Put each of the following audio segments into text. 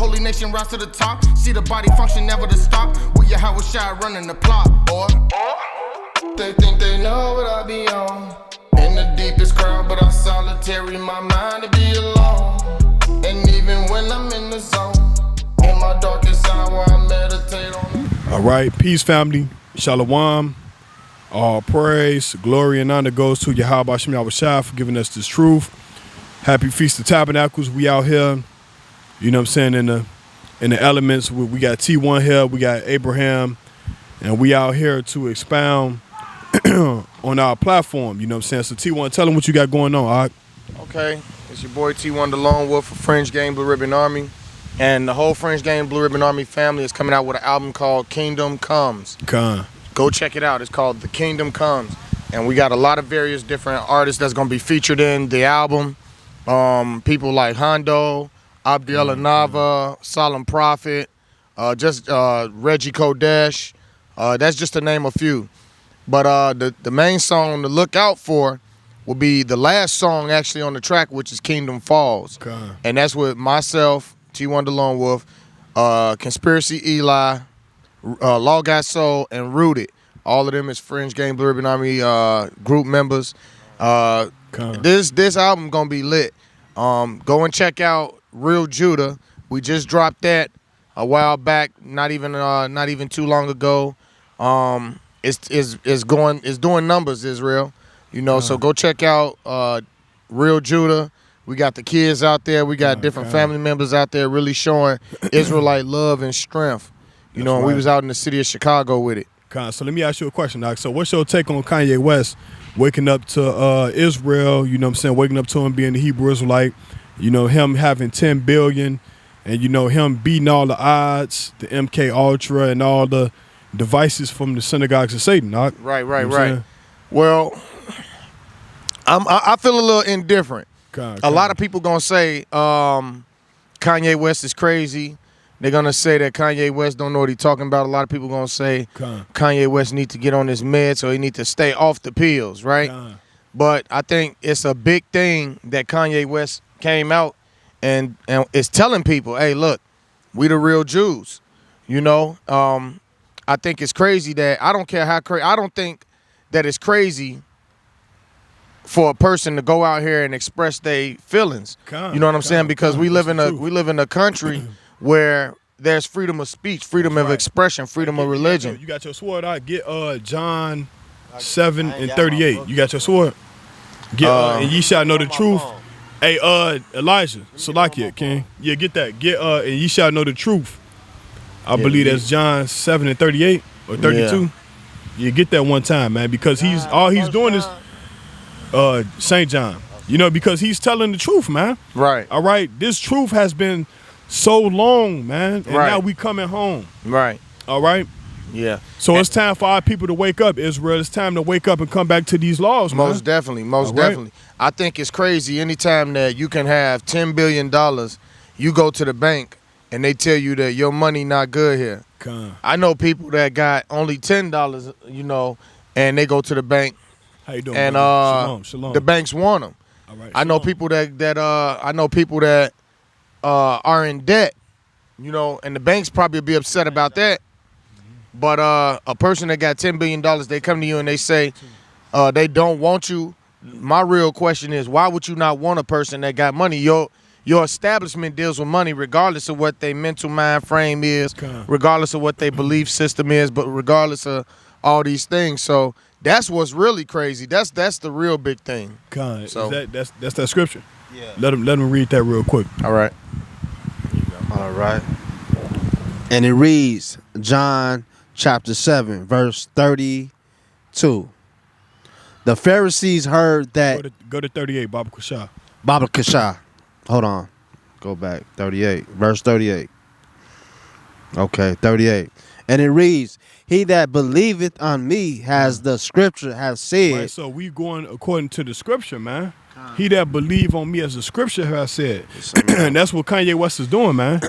holy nation rise to the top. See the body function, never to stop. With your Howard Shot running the plot, boy. They think they know what I be on. In the deepest crowd, but I'm solitary. My mind to be alone. And even when I'm in the zone, in my darkest hour, I meditate on it. All right, peace, family. Shalom. All praise, glory, and honor goes to Yahweh Hashem Yahweh Shai for giving us this truth. Happy Feast of Tabernacles. We out here, you know what I'm saying, in the elements. We got T1 here, we got Abraham, and we out here to expound on our platform, you know what I'm saying? So T1, tell them what you got going on, all right? Okay, it's your boy T1DALONE Wolf for Fringe Gang Blue Ribbon Army. And the whole Fringe Gang Blue Ribbon Army family is coming out with an album called Kingdom Comes. Go check it out. It's called The Kingdom Comes. And we got a lot of various different artists that's going to be featured in the album. People like Hondo, Abdiella Nava, Solemn Prophet, Reggie Kodesh. That's just to name a few. But the main song to look out for will be the last song actually on the track, which is Kingdom Falls. And that's with myself, T1DALONE Wolf, Conspiracy Eli, Law Got Soul, and Rooted. All of them is Fringe Gang Blue Ribbon Army group members. This album gonna be lit. Go and check out Real Judah. We just dropped that a while back, not even too long ago. It's doing numbers, Israel. You know, so go check out Real Judah. We got the kids out there. We got different family members out there really showing Israelite love and strength. You know, and we was out in the city of Chicago with it. So let me ask you a question, Doc. So what's your take on Kanye West waking up to Israel, you know what I'm saying, waking up to him being the Hebrew Israelite, you know, him having 10 billion and, you know, him beating all the odds, the MK Ultra and all the devices from the synagogues of Satan, Doc? Right. Well, I feel a little indifferent. A lot of people gonna say Kanye West is crazy. They're gonna say that Kanye West don't know what he's talking about. A lot of people gonna say Kanye West need to get on his meds or he need to stay off the pills, right? But I think it's a big thing that Kanye West came out and is telling people, hey, look, we the real Jews. You know, I think it's crazy that I don't care how crazy. I don't think that it's crazy for a person to go out here and express their feelings. You know what I'm saying? Because we live in a country where there's freedom of speech, freedom of expression, freedom of religion. You got your sword out. Get John 7:38. You got your sword. Get and ye shall know the truth. Hey, Elijah, Salakia, King. Yeah, get that. Get and ye shall know the truth. I believe that's John 7:38 or 32. Yeah, get that one time, man, because all he's doing is St. John. You know, because he's telling the truth, man. Right. All right. This truth has been so long, man, and now we coming home. Right. All right. Yeah. So it's time for our people to wake up, Israel. It's time to wake up and come back to these laws, man. Most definitely. I think it's crazy anytime that you can have $10 billion, you go to the bank and they tell you that your money not good here. I know people that got only $10, you know, and they go to the bank. How you doing? And Shalom. the banks want them. All right, I know people that are in debt, you know, and the banks probably be upset about that. But a person that got $10 billion, they come to you and they say they don't want you. My real question is, why would you not want a person that got money? Your establishment deals with money regardless of what their mental mind frame is, regardless of what their belief system is, but regardless of all these things. So that's what's really crazy. That's the real big thing. So that's that scripture. Yeah. Let him read that real quick. All right. All right. And it reads, John chapter 7, verse 32. The Pharisees heard that... Go to 38, Baba Kasha. Baba Kasha. Hold on. Go back. 38. Verse 38. Okay, 38. And it reads, he that believeth on me, has the scripture have said. Right, so we going according to the scripture, man. He that believe on me, as the scripture has said. And that's what Kanye West is doing, man.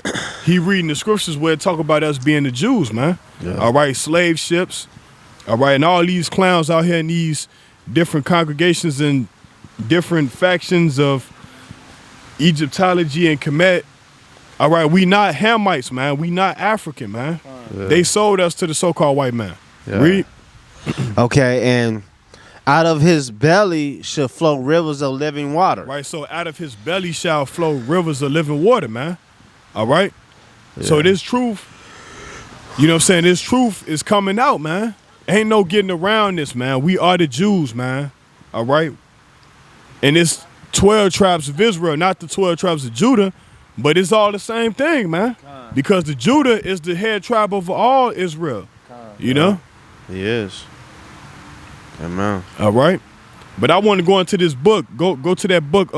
He reading the scriptures where it talk about us being the Jews, man. Yeah. All right, slave ships. All right, and all these clowns out here in these different congregations and different factions of Egyptology and Kemet, All right, we not Hamites, man. We not African, man. Yeah. They sold us to the so-called white man. Yeah. Read. Okay, and out of his belly should flow rivers of living water. Right, so out of his belly shall flow rivers of living water, man. All right? Yeah. So this truth, you know what I'm saying? This truth is coming out, man. Ain't no getting around this, man. We are the Jews, man. All right? And it's 12 tribes of Israel, not the 12 tribes of Judah, but it's all the same thing, man. Because the Judah is the head tribe over all Israel. You know? He is. Amen. All right. But I want to go into this book. Go to that book,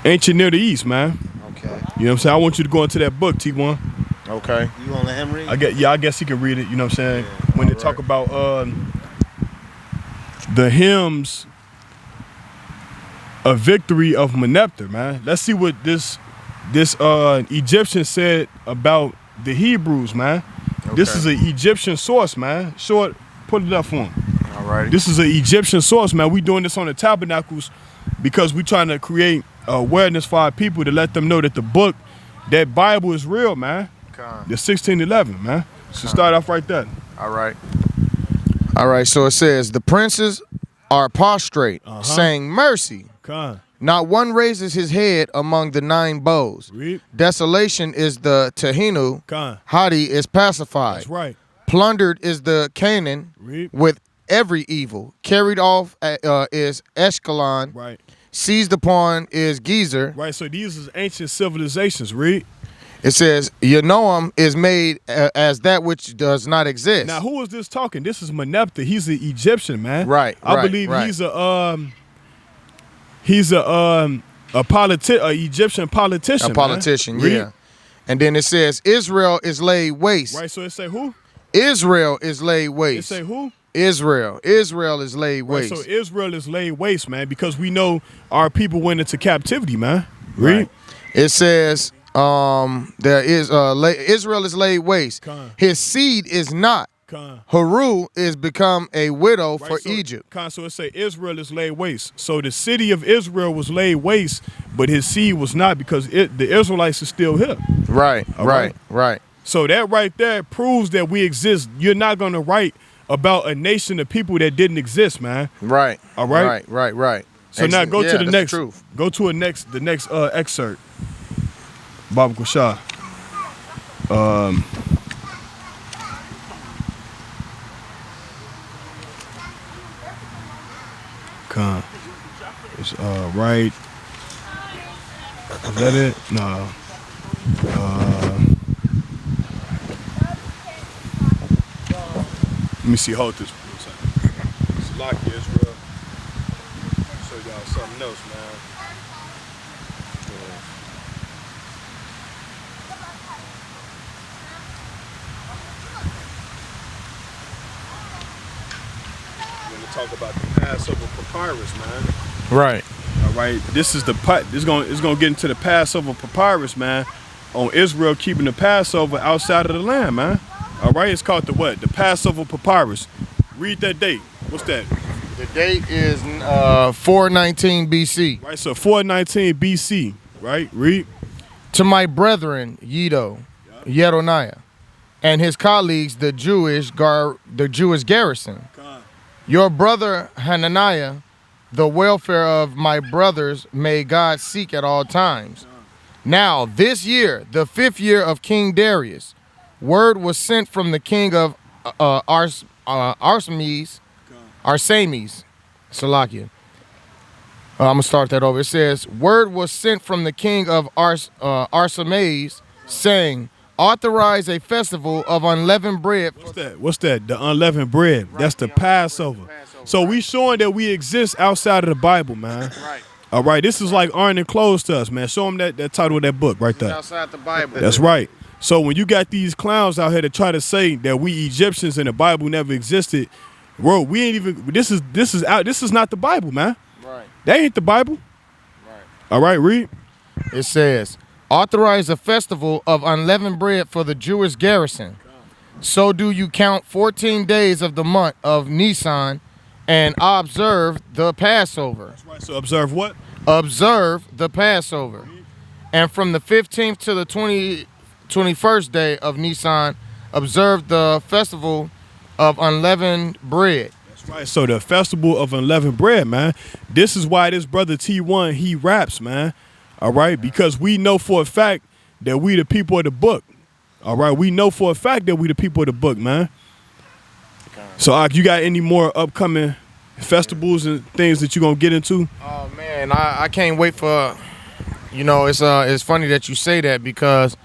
Ancient Near the East, man. Okay. You know what I'm saying? I want you to go into that book, T1. Okay. You want to let him read? I guess he can read it, you know what I'm saying? Yeah, when they talk about the hymns of victory of Meneptah, man. Let's see what this Egyptian said about the Hebrews, man. Okay. This is an Egyptian source, man. Short, put it up for him. All right. This is an Egyptian source, man. We doing this on the Tabernacles because we trying to create awareness for our people to let them know that the book, that Bible is real, man. The 1611, man. So start off right there. All right. All right, so it says, the princes are prostrate, saying mercy. Not one raises his head among the 9 bows. Read. Desolation is the Tehinu. Hadi is pacified. That's right. Plundered is the Canaan. Read. With every evil. Carried off is Eshkelon. Right. Seized upon is Gezer. Right, so these is ancient civilizations. Read. It says, Yanoam is made as that which does not exist. Now, who is this talking? This is Meneptah. He's an Egyptian, man. Right. I believe he's a Egyptian politician. A politician, man. yeah. And then it says, Israel is laid waste. Right, so it say who? Israel is laid waste. It say who? Israel. Israel is laid waste. Right, so Israel is laid waste, man, because we know our people went into captivity, man. Read. Right. It says, there is Israel is laid waste. His seed is not. Haru is become a widow for Egypt. So it say Israel is laid waste. So the city of Israel was laid waste, but his seed was not, because the Israelites are still here. Right, right. So that right there proves that we exist. You're not gonna write about a nation of people that didn't exist, man. Right. All right. Right. So now go to the next. Truth. Go to the next excerpt. Baba Kushah. It's right. Is that it? No. Let me see. Hold this for a second. It's locked, Israel. Show y'all something else, man. Talk about the Passover papyrus, man. Right. All right. This is it's gonna get into the Passover papyrus, man, on Israel keeping the Passover outside of the land, man. All right. It's called the what? The Passover papyrus. Read that date. What's that? The date is 419 BC. Right. So 419 BC. Right. Read. To my brethren, Yedoniah, and his colleagues, the Jewish garrison. Your brother Hananiah, the welfare of my brothers may God seek at all times. Now, this year, the 5th year of King Darius, word was sent from the king of Arsames, Salakia. I'm going to start that over. It says, word was sent from the king of Arsames, saying, authorize a festival of unleavened bread. What's that? The unleavened bread. Right. That's the Passover. So we showing that we exist outside of the Bible, man. Right. All right. This is like ironing clothes to us, man. Show them that title of that book right there. Outside the Bible. That's right. So when you got these clowns out here to try to say that we Egyptians and the Bible never existed, bro, we ain't even. This is not the Bible, man. Right. That ain't the Bible. Right. All right. Read. It says, authorize a festival of unleavened bread for the Jewish garrison. So do you count 14 days of the month of Nisan and observe the Passover. That's right. So observe what? Observe the Passover. And from the 15th to the 21st day of Nisan, observe the festival of unleavened bread. That's right. So the festival of unleavened bread, man. This is why this brother T1, he raps, man. All right, because we know for a fact that we the people of the book. All right, we know for a fact that we the people of the book, man. So, you got any more upcoming festivals and things that you're gonna get into? Oh man, I can't wait for. It's funny that you say that because,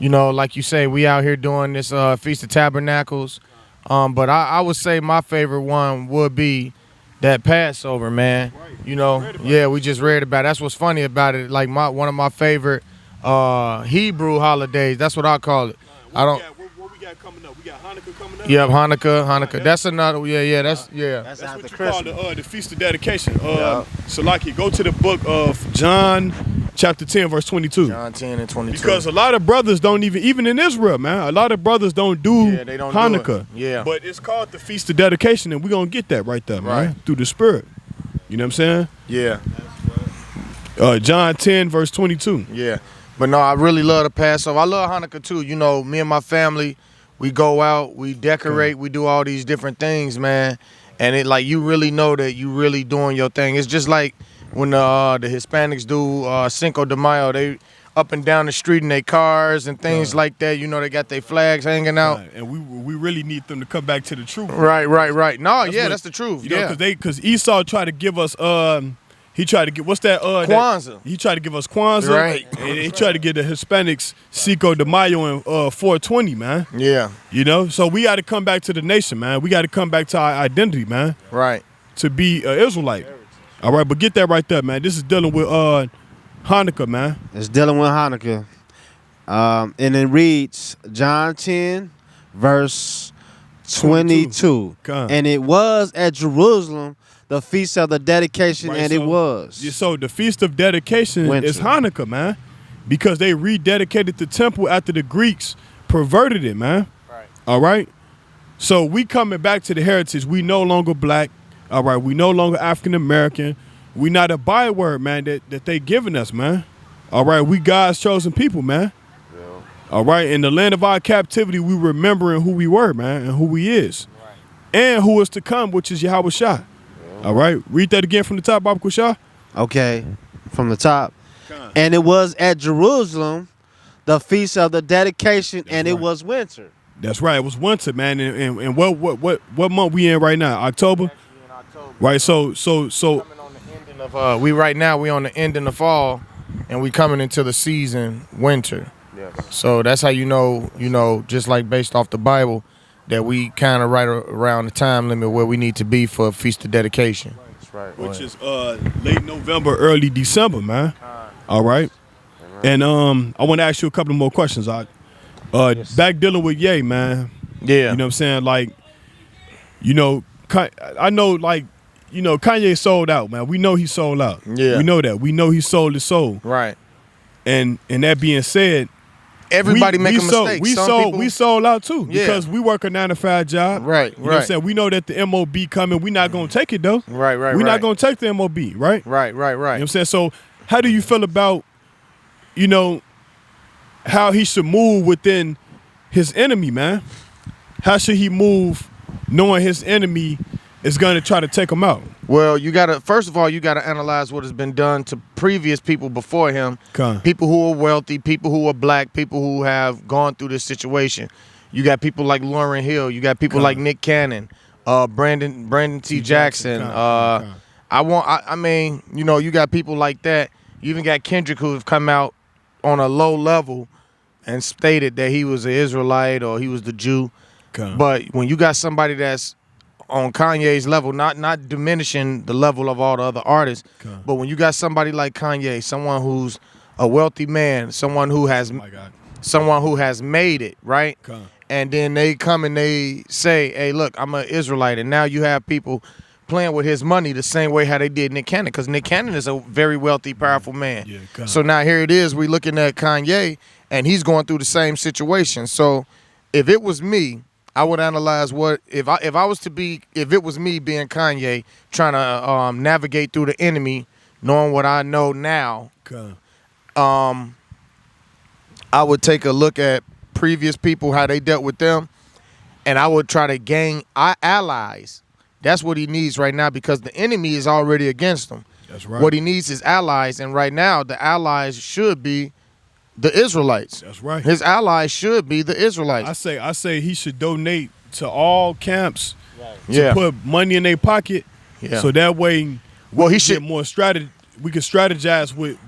like you say, we out here doing this Feast of Tabernacles. But I would say my favorite one would be that Passover, man. We just read about it. That's what's funny about it. Like one of my favorite Hebrew holidays. That's what I call it. What we got coming up? We got Hanukkah coming up. Yep, Hanukkah. That's another. That's That's what you call the Feast of Dedication. So like you go to the book of John, chapter 10, verse 22. John 10 and 22. Because a lot of brothers don't even in Israel, man. A lot of brothers don't do they don't Hanukkah. Do it. Yeah. But it's called the Feast of Dedication, and we're gonna get that right there, man. Right. Through the Spirit. You know what I'm saying? Yeah. John 10, verse 22. Yeah. But no, I really love the Passover. I love Hanukkah too. Me and my family, we go out, we decorate, we do all these different things, man. And it like you really know that you really doing your thing. It's just like when the Hispanics do Cinco de Mayo, they up and down the street in their cars and things like that. They got their flags hanging out. Right. And we really need them to come back to the truth. Right. No, that's the truth. Because Esau tried to give us he tried to get what's that Kwanzaa. He tried to give us Kwanzaa. Right. And he tried to get the Hispanics Cinco de Mayo and 420, man. Yeah. So we got to come back to the nation, man. We got to come back to our identity, man. Right. To be an Israelite. All right, but get that right there, man. This is dealing with Hanukkah, man. It's dealing with Hanukkah. And it reads John 10, verse 22. And it was at Jerusalem the feast of the dedication, Right, and it was. Yeah, so the Feast of Dedication Winter. is Hanukkah, man. Because they rededicated the temple after the Greeks perverted it, man. Right. All right? So we coming back to the heritage. We no longer black. All right? We no longer African American. We not a byword, man, that they giving us, man. All right? We God's chosen people, man. Yeah. All right? In the land of our captivity, we remembering who we were, man, and who we is. Right. And who is to come, which is Yahweh Shah. All right, read that again from the top, Baba Kushah. Okay, from the top. And it was at Jerusalem, the feast of the dedication, and it was winter. That's right, it was winter, man. And what month we in right now? October. In October. Right. So. Coming on the ending of we on the end of the fall, and we coming into the season winter. Yeah. So that's how you know, just like based off the Bible, that we kind of right around the time limit where we need to be for a Feast of Dedication. That's right. Which is late November, early December, man. All right. And I want to ask you a couple more questions. Back dealing with Ye, man. Yeah. You know what I'm saying? Like, I know, like, Kanye sold out, man. We know he sold out. Yeah. We know that. We know he sold his soul. Right. And that being said, everybody make a mistake. We sold out too because we work a 9-to-5 job. Right, you know what I'm saying? We know that the MOB coming. We not gonna take it though. Right. We're not gonna take the MOB, right? Right. You know what I'm saying? So how do you feel about, how he should move within his enemy, man? How should he move knowing his enemy is gonna try to take him out? Well, first of all, you gotta analyze what has been done to previous people before him. People who are wealthy, people who are black, people who have gone through this situation. You got people like Lauryn Hill. You got people like Nick Cannon, Brandon T. Jackson. You got people like that. You even got Kendrick who have come out on a low level and stated that he was an Israelite or he was the Jew. But when you got somebody that's on Kanye's level, not diminishing the level of all the other artists, but when you got somebody like Kanye, someone who's a wealthy man, someone who has made it, right? And then they come and they say, hey, look, I'm an Israelite. And now you have people playing with his money the same way how they did Nick Cannon, because Nick Cannon is a very wealthy, powerful man. Yeah, so now here it is, we looking at Kanye, and he's going through the same situation. So if it was me, I would analyze if it was me being Kanye trying to navigate through the enemy, knowing what I know now. I would take a look at previous people, how they dealt with them, and I would try to gain allies. That's what he needs right now because the enemy is already against him. That's right. What he needs is allies, and right now the allies should be the Israelites. That's right. His allies should be the Israelites. I say he should donate to all camps Yeah. to put money in their pocket, Yeah. so that way Well, he we should. get more strategy. We can strategize with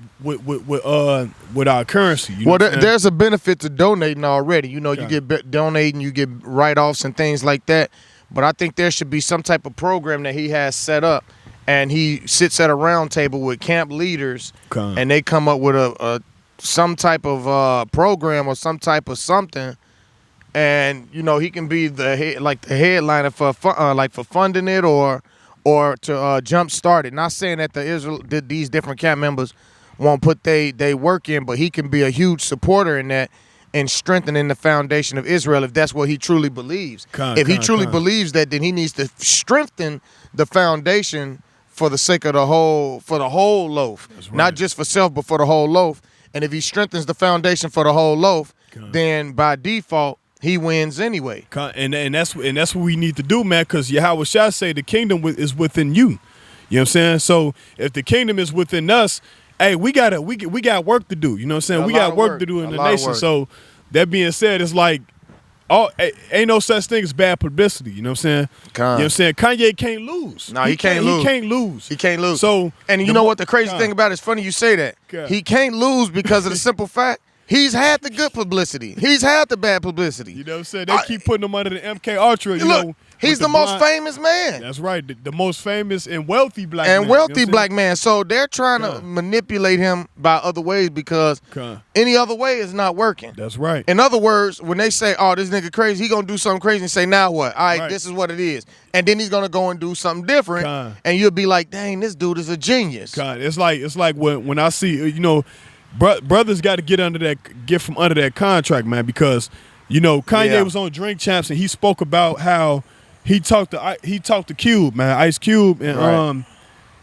our currency. You know Well, what I'm saying? there's a benefit to donating already. You know, Okay. you get donating, you get write-offs and things like that. But I think there should be some type of program that he has set up, and he sits at a round table with camp leaders, Okay. and they come up with a some type of program or some type of something, and you know he can be the headliner for for funding it or to jump start it. Not saying that these different camp members won't put they work in, but he can be a huge supporter in that and strengthening the foundation of Israel if that's what he truly believes. If he truly believes that, then he needs to strengthen the foundation for the sake of the whole loaf, That's right. not just for self, but for the whole loaf. And if he strengthens the foundation for the whole loaf, then by default he wins anyway. And that's what we need to do, man. Because Yahweh Shah say the kingdom is within you. You know what I'm saying? So if the kingdom is within us, hey, we got work to do. You know what I'm saying? We got work to do in the nation. So that being said, it's like, ain't no such thing as bad publicity. You know what I'm saying? You know what I'm saying? Kanye can't lose. No, he can't lose. He can't lose. He can't lose. So, and you know what the crazy thing about it is funny you say that. He can't lose because of the simple fact he's had the good publicity. He's had the bad publicity. You know what I'm saying? They keep putting him under the MK Ultra. You know, he's the most famous man. That's right. The most famous and wealthy black man. And wealthy black man. So they're trying to manipulate him by other ways because any other way is not working. That's right. In other words, when they say, oh, this nigga crazy, he going to do something crazy and say, now what? All right, this is what it is. And then he's going to go and do something different. And you'll be like, dang, this dude is a genius. It's like when I see, you know, brothers got to get from under that contract, man, because you know Kanye was on Drink Champs and he spoke about how he talked to Cube, man, Ice Cube, and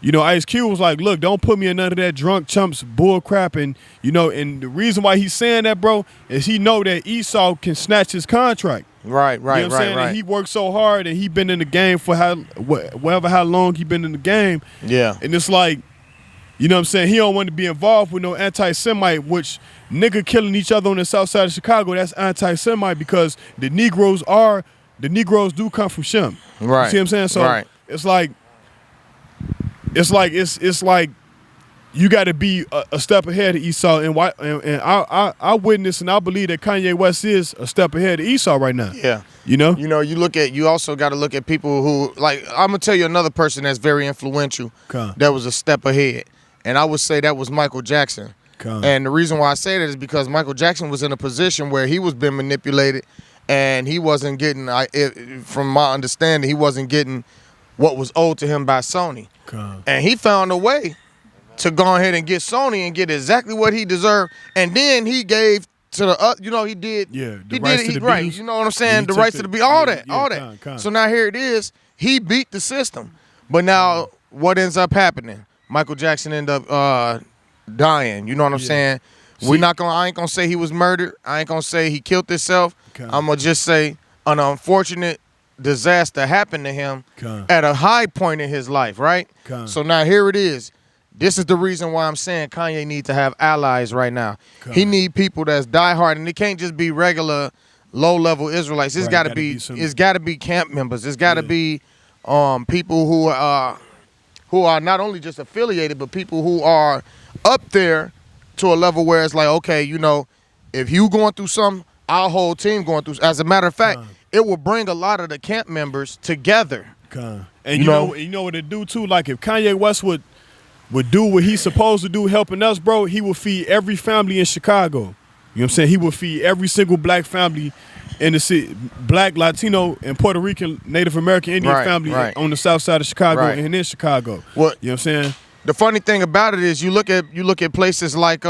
you know, Ice Cube was like, look, don't put me in none of that drunk chumps bull crap, and you know, and the reason why he's saying that, bro, is he know that Esau can snatch his contract. Right. You know what I'm saying? And he worked so hard and he been in the game for how long he been in the game. Yeah. And it's like, you know what I'm saying? He don't want to be involved with no anti-Semite, which nigga killing each other on the south side of Chicago, that's anti-Semite because the Negroes do come from Shem. Right. You see what I'm saying? So it's like you got to be a step ahead of Esau, and I witness and I believe that Kanye West is a step ahead of Esau right now. Yeah. You know, you also got to look at people who, like, I'm gonna tell you another person that's very influential that was a step ahead. And I would say that was Michael Jackson. And the reason why I say that is because Michael Jackson was in a position where he was being manipulated and he wasn't getting, from my understanding, he wasn't getting what was owed to him by Sony. And he found a way to go ahead and get Sony and get exactly what he deserved. And then he gave to the, you know, he did. Yeah, he did it right. You know what I'm saying? The rights to the beat, all that. So now here it is. He beat the system. But now what ends up happening? Michael Jackson ended up dying. You know what I'm saying? I ain't gonna say he was murdered. I ain't gonna say he killed himself. I'm gonna just say an unfortunate disaster happened to him at a high point in his life, right? So now here it is. This is the reason why I'm saying Kanye needs to have allies right now. He need people that's diehard, and it can't just be regular low-level Israelites. It's got to be camp members. It's got to be people who are not only just affiliated, but people who are up there to a level where it's like, okay, you know, if you going through something, our whole team going through. As a matter of fact, it will bring a lot of the camp members together. And you know what it do too? Like if Kanye West would do what he's supposed to do helping us, bro, he will feed every family in Chicago. You know what I'm saying? He will feed every single black family in the city, black, Latino, and Puerto Rican, Native American, Indian family on the south side of Chicago and in Chicago. You know what I'm saying? The funny thing about it is you look at places like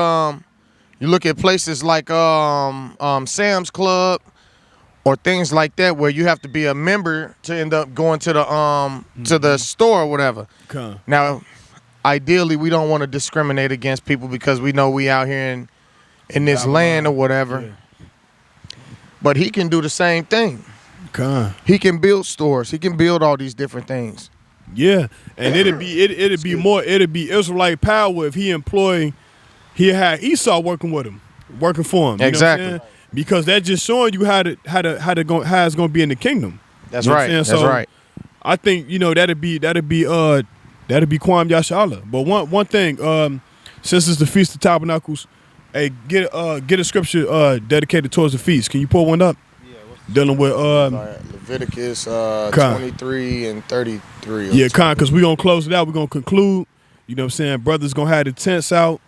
Sam's Club or things like that where you have to be a member to end up going to the store or whatever. Now, ideally, we don't want to discriminate against people because we know we out here in in this land or whatever. Yeah. But he can do the same thing. He can build stores. He can build all these different things. Yeah, and it'd be Israelite power if he had Esau working with him, working for him. You Exactly. know what I'm saying? Because that's just showing you how it's gonna be in the kingdom. That's You know what right. I'm That's saying? So, right. I think that'd be Kwam Yashala. But one thing, since it's the Feast of Tabernacles, hey, get a scripture dedicated towards the feast. Can you pull one up? Dealing with Leviticus 23 and 33. Yeah, because we're going to close it out. We're going to conclude. You know what I'm saying? Brothers going to have the tents out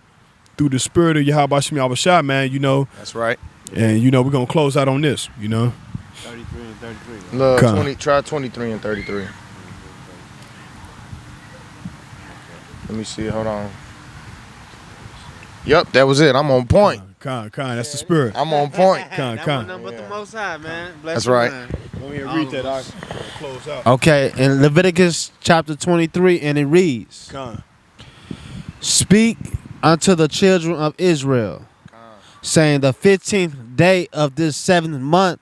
through the spirit of Yahweh Shem Yahweh Shah, man, That's right. And, we're going to close out on this, 33 and 33. Look, try 23 and 33. Let me see. Hold on. Yep, that was it. I'm on point. That's the spirit. I'm on point. Nothing but the Most High, man. That's right. Let me read that. I'll close out. Okay, in Leviticus chapter 23, and it reads, Speak unto the children of Israel, saying the 15th day of this 7th month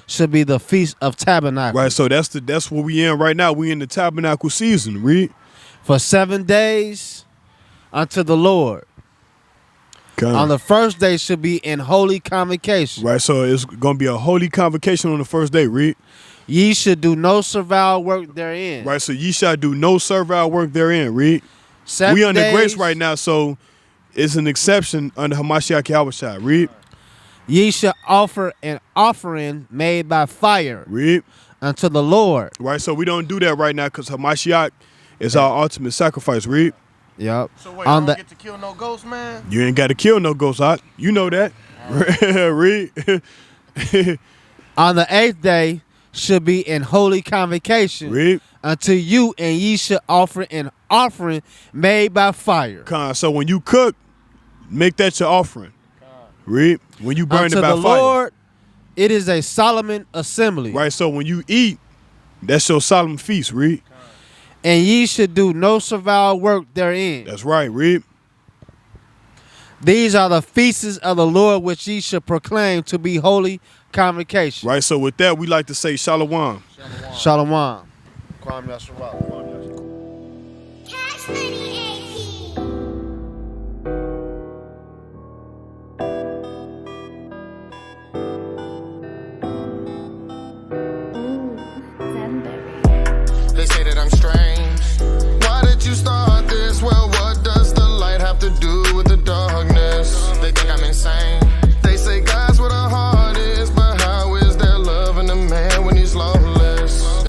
should be the Feast of Tabernacles. Right, so that's what we in right now. We in the tabernacle season. Read. For 7 days unto the Lord. On the first day should be in holy convocation. Right, so it's going to be a holy convocation on the first day. Read. Ye should do no servile work therein. Right, so ye shall do no servile work therein. Read. 7 we under days, grace right now, so it's an exception under Hamashiach Yahushua. Read. Ye shall offer an offering made by fire. Read. Unto the Lord. Right, so we don't do that right now because Hamashiach is our ultimate sacrifice. Read. Yep. So wait, I don't get to kill no ghost, man? You ain't got to kill no ghost, you know that. Read. On the 8th day should be in holy convocation. Read. Unto you, and ye shall offer an offering made by fire. So when you cook, make that your offering. Read. When you burn Unto it by the fire. Lord, it is a solemn assembly. Right, so when you eat, that's your solemn feast. Read. And ye should do no servile work therein. That's right. Read. These are the feasts of the Lord which ye should proclaim to be holy convocation. Right, so with that, we like to say shalom. Shalom. Kwam Yasharah. Cash money.